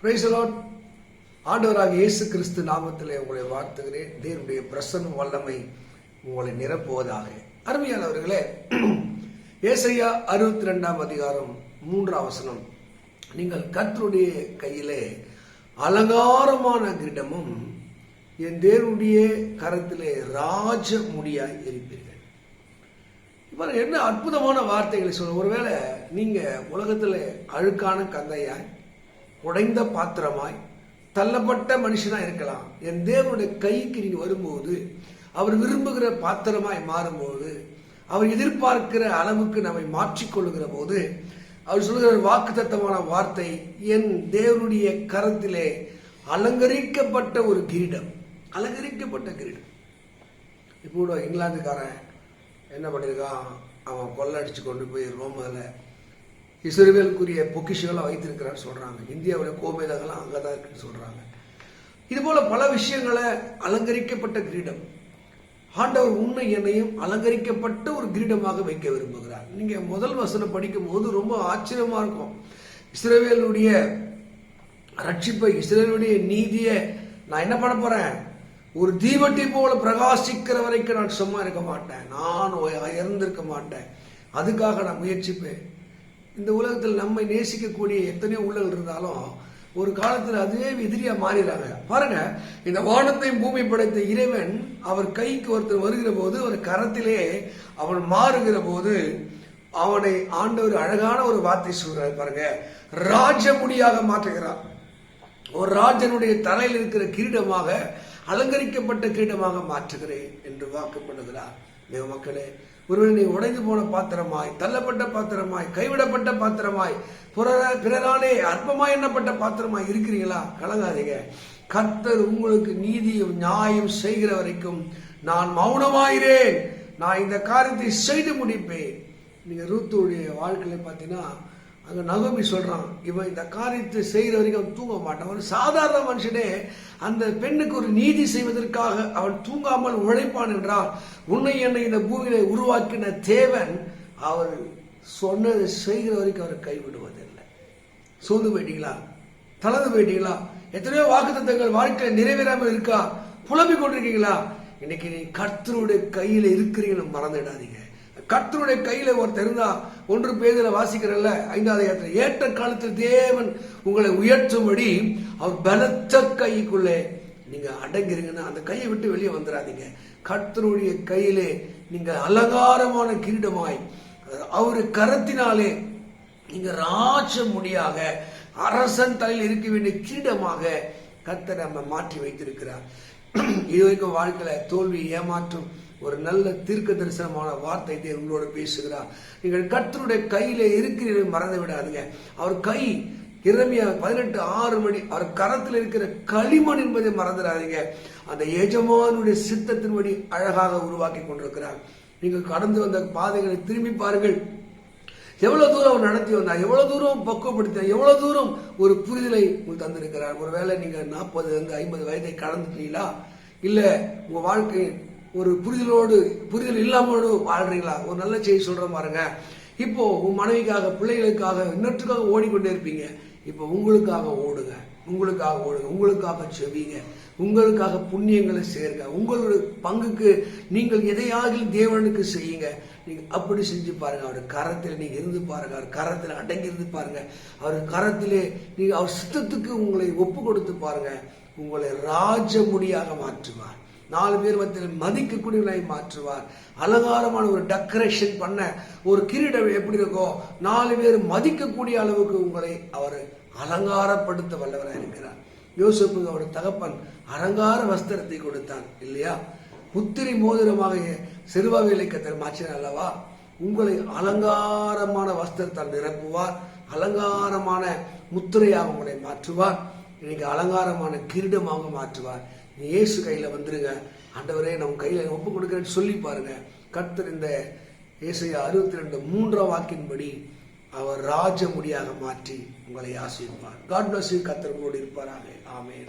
Praise the Lord. ஆண்டவராக இயேசு கிறிஸ்து நாமத்திலே உங்களை வாழ்த்துகிறேன். தேவனுடைய பிரசன்ன வல்லமை உங்களை நிரப்புவதாக. அருமையானவர்களே, ஏசாயா 62 அதிகாரம் 3 வசனம், நீங்கள் கர்த்தருடைய கையிலே அலங்காரமான கிரீடமும் என் தேவனுடைய கரத்திலே ராஜ முடியாய் இருப்பீர்கள். இப்போ என்ன அற்புதமான வார்த்தைகளை சொல்ல. ஒருவேளை நீங்க உலகத்துல அழுக்கான கந்தையாய், உடைந்த பாத்திரமாய், தள்ளப்பட்ட மனுஷனா இருக்கலாம். என் தேவனுடைய கைக்கு நீங்க வரும்போது, அவர் விரும்புகிற பாத்திரமாய் மாறும்போது, அவர் எதிர்பார்க்கிற அளவுக்கு நம்மை மாற்றிக்கொள்ளுகிற போது, அவர் சொல்லுகிற வாக்குத்தத்தமான வார்த்தை, என் தேவனுடைய கரத்திலே அலங்கரிக்கப்பட்ட ஒரு கிரீடம். அலங்கரிக்கப்பட்ட கிரீடம். இப்போ இங்கிலாந்துக்காரன் என்ன பண்ணியிருக்கான், அவன் கொள்ளடிச்சு கொண்டு போய் ரோமால இஸ்ரவேலுக்குரிய பொக்கிஷங்களை வைத்திருக்கிறான்னு சொல்றாங்க. இந்தியாவில் கோமேதகெல்லாம் அங்கதான் இருக்குன்னு சொல்றாங்க. இது போல பல விஷயங்களை அலங்கரிக்கப்பட்ட கிரீடம். ஆண்டவர் உன்னை என்னையும் அலங்கரிக்கப்பட்ட ஒரு கிரீடமாக வைக்க விரும்புகிறார். நீங்க முதல் வசனம் படிக்கும் போது ரொம்ப ஆச்சரியமா இருக்கும். இஸ்ரவேலுடைய ரட்சிப்பை, இஸ்ரவேலுடைய நீதியை நான் என்ன பண்ண போறேன், ஒரு தீவட்டி போல பிரகாசிக்கிற வரைக்கும் நான் சும்மா இருக்க மாட்டேன், நான் இறந்திருக்க மாட்டேன், அதுக்காக நான் முயற்சிப்பேன். இந்த உலகத்தில் நம்மை நேசிக்கக்கூடிய எத்தனையோ உள்ளங்கள் இருந்தாலும் ஒரு காலத்தில் அதுவே எதிரியா மாறிடுறாங்க. பாருங்க, இந்த வானத்தையும் பூமி படைத்த இறைவன் அவர் கைக்கு ஒருத்தர் வருகிற போது, ஒரு கரத்திலே அவன் மாறுகிற போது, அவனை ஆண்டவர் அழகான ஒரு வார்த்தை சொல்றாரு பாருங்க, ராஜமுடியாக மாற்றுகிறார். ஒரு ராஜனுடைய தலையில் இருக்கிற கிரீடமாக, அலங்கரிக்கப்பட்ட கிரீடமாக மாற்றுகிறேன் என்று வாக்குப்படுகிறார். தேவ மக்களே, ஒருவர் நீ உடைந்து போன பாத்திரமாய், தள்ளப்பட்ட பாத்திரமாய், கைவிடப்பட்ட பாத்திரமாய், பிறராலே அற்பமாய் எண்ணப்பட்ட பாத்திரமாய் இருக்கிறீங்களா? கலங்காதீங்க. கர்த்தர் உங்களுக்கு நீதியும் நியாயம் செய்கிற வரைக்கும் நான் மௌனமாயிரேன். நான் இந்த காரியத்தை செய்து முடிப்பேன். நீங்க ரூத்துடைய வாழ்க்கையில பாத்தீங்கன்னா, அங்க நகோமி சொல்றான், இவன் இந்த காரியத்தை செய்கிற வரைக்கும் தூங்க மாட்டான். ஒரு சாதாரண மனுஷனே அந்த பெண்ணுக்கு ஒரு நீதி செய்வதற்காக அவன் தூங்காமல் உழைப்பான் என்றால், உன்னை என்னை இந்த பூமியில உருவாக்கின தேவன் அவர் சொன்னதை செய்கிற வரைக்கும் அவர் கைவிடுவதில்லை. சோர்ந்து போயிட்டீங்களா? தளர்ந்து போயிட்டீங்களா? எத்தனையோ வாக்குத்தத்தங்கள் வாழ்க்கையில் நிறைவேறாமல் இருக்கா? புலம்பிக் கொண்டிருக்கீங்களா? இன்னைக்கு நீ கர்த்தருடைய கையில இருக்கிறீங்கன்னு மறந்துடாதீங்க. கர்த்தருடைய கையில ஒருத்தர் இருந்தா, 1 பேதுல வாசிக்கிறல்ல 5வது அதிகாரத்தில், ஏற்ற காலத்தில் தேவன் உங்களை உயர்த்தும்படி அவர் பலத்த கைக்குள்ளே நீங்க அடங்கிறீங்கன்னா அந்த கையை விட்டு வெளியே வந்துடாதீங்க. கர்த்தருடைய கையிலே நீங்க அலங்காரமான கிரீடமாய், அவரு கரத்தினாலே நீங்க ராஜ முடியாக, அரசன் தலையில் இருக்க வேண்டிய கிரீடமாக கர்த்தர் நம்ம மாற்றி வைத்திருக்கிறார். இதுவரைக்கும் வாழ்க்கையில தோல்வி, ஏமாற்றம், ஒரு நல்ல தீர்க்க தரிசனமான வார்த்தை உங்களோட பேசுகிறார். நீங்கள் கர்த்தருடைய கையிலே இருக்கிறீர்கள், மறந்து விடாதீங்க. அவர் கை எரேமியா 18:6 அவர் கரத்தில் இருக்கிற களிமண் என்பதை மறந்துடாதீங்க. அந்த எஜமானுடைய சித்தத்தின்படி அழகாக உருவாக்கி கொண்டிருக்கிறார். நீங்கள் கடந்து வந்த பாதைகளை திரும்பி பாருங்கள். எவ்வளவு தூரம் அவர் நடத்தி வந்தார், எவ்வளவு தூரம் பக்குவப்படுத்தினார், எவ்வளவு தூரம் ஒரு புரிதலை உங்களுக்கு தந்திருக்கிறார். ஒருவேளை நீங்க 40-50 வயதை கடந்துட்டீங்களா, இல்ல உங்க வாழ்க்கை ஒரு புரிதல் இல்லாம வாழ்றீங்களா? ஒரு நல்ல செய்தி சொல்ற பாருங்க. இப்போ உங்க மனைவிக்காக, பிள்ளைகளுக்காக, இன்னொருக்காக ஓடிக்கொண்டே இருப்பீங்க. இப்போ உங்களுக்காக ஓடுங்க, உங்களுக்காக செவிங்க, உங்களுக்காக புண்ணியங்களை சேருங்க. உங்களுடைய பங்குக்கு நீங்கள் எதையாக தேவனுக்கு செய்யுங்க. நீங்க அப்படி செஞ்சு பாருங்க. அவர் கரத்தில் நீங்க இருந்து பாருங்க, அவர் கரத்தில் அடங்கி இருந்து பாருங்க, அவர் கரத்திலே நீங்க அவர் சித்தத்துக்கு உங்களை ஒப்பு கொடுத்து பாருங்க. உங்களை ராஜ முடியாக மாற்றுவார். 4 பேர் மத்தியில் மதிக்கக்கூடியவர்களாய் மாற்றுவார். அலங்காரமான ஒரு டெக்கரேஷன் பண்ண ஒரு கிரீடம் எப்படி இருக்கோ, 4 பேர் மதிக்கக்கூடிய அளவுக்கு உங்களை அவர் அலங்காரப்படுத்த வல்லவராக இருக்கிறார். யோசேப்புக்கு அவருடைய தகப்பன் அலங்கார வஸ்திரத்தை கொடுத்தான் இல்லையா? முத்திரை மோதிரமாக செருபாவேலை கர்த்தர் மாற்றினார் அல்லவா? உங்களை அலங்காரமான வஸ்திரத்தால் நிரப்புவார். அலங்காரமான முத்திரையாக உங்களை மாற்றுவார். இன்னைக்கு அலங்காரமான கிரீடமாக மாற்றுவார். இயேசு கையில வந்துருங்க. ஆண்டவரே, நம்ம கையில ஒப்பு கொடுக்கிறேன்னு சொல்லி பாருங்க. கர்த்தர் இந்த ஏசாயா 62 வாக்கின்படி அவர் ராஜ முடியாக மாற்றி உங்களை ஆசீர்வதிப்பார். God bless you. கர்த்தர் உங்களோடு இருப்பாராக. ஆமென்.